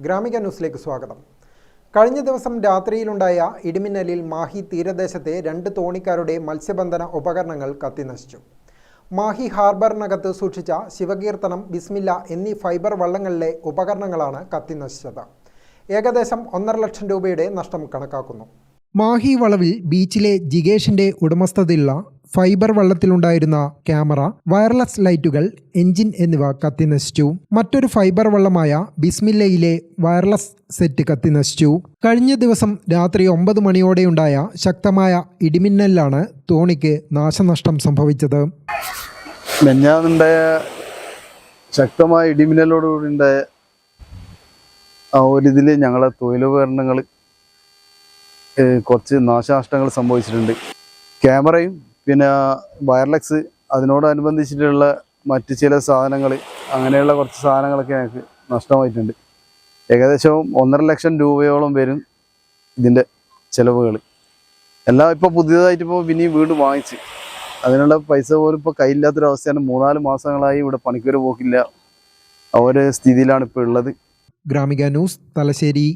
ഗ്രാമിക ന്യൂസിലേക്ക് സ്വാഗതം. കഴിഞ്ഞ ദിവസം രാത്രിയിലുണ്ടായ ഇടിമിന്നലിൽ മാഹി തീരദേശത്തെ 2 തോണിക്കാരുടെ മത്സ്യബന്ധന ഉപകരണങ്ങൾ കത്തിനശിച്ചു. മാഹി ഹാർബറിനകത്ത് സൂക്ഷിച്ച ശിവകീർത്തനം, ബിസ്മില്ല എന്നീ ഫൈബർ വള്ളങ്ങളിലെ ഉപകരണങ്ങളാണ് കത്തിനശിച്ചത്. ഏകദേശം 1.5 ലക്ഷം രൂപയുടെ നഷ്ടം കണക്കാക്കുന്നു. മാഹി വളവിൽ ബീച്ചിലെ ജിഗേഷിന്റെ ഉടമസ്ഥതയിലുള്ള ഫൈബർ വള്ളത്തിലുണ്ടായിരുന്ന ക്യാമറ, വയർലെസ് ലൈറ്റുകൾ, എഞ്ചിൻ എന്നിവ കത്തിനശിച്ചു. മറ്റൊരു ഫൈബർ വള്ളമായ ബിസ്മില്ലയിലെ വയർലെസ് സെറ്റ് കത്തിനശിച്ചു. കഴിഞ്ഞ ദിവസം രാത്രി 9 മണിയോടെയുണ്ടായ ശക്തമായ ഇടിമിന്നലിലാണ് തോണിക്ക് നാശനഷ്ടം സംഭവിച്ചത്. ശക്തമായ ഇടിമിന്നലോടുകൂടി ഉണ്ടായ ആ ഒരിതിൽ ഞങ്ങളെ തൊഴിലുപകരണങ്ങൾ കുറച്ച് നാശനഷ്ടങ്ങൾ സംഭവിച്ചിട്ടുണ്ട്. ക്യാമറയും പിന്നെ വയർലെസ്, അതിനോടനുബന്ധിച്ചിട്ടുള്ള മറ്റ് ചില സാധനങ്ങൾ, അങ്ങനെയുള്ള കുറച്ച് സാധനങ്ങളൊക്കെ ഞങ്ങൾക്ക് നഷ്ടമായിട്ടുണ്ട്. ഏകദേശം 1.5 ലക്ഷം രൂപയോളം വരും ഇതിൻ്റെ ചിലവുകൾ. എല്ലാം ഇപ്പോൾ പുതിയതായിട്ട് പിന്നെയും വീണ്ടും വാങ്ങിച്ച് അതിനുള്ള പൈസ പോലും ഇപ്പോൾ കയ്യില്ലാത്തൊരവസ്ഥയാണ്. 3-4 മാസങ്ങളായി ഇവിടെ പണിക്കൊരു പോക്കില്ല. ആ ഒരു സ്ഥിതിയിലാണ് ഇപ്പോൾ ഉള്ളത്. ഗ്രാമിക ന്യൂസ്, തലശ്ശേരി.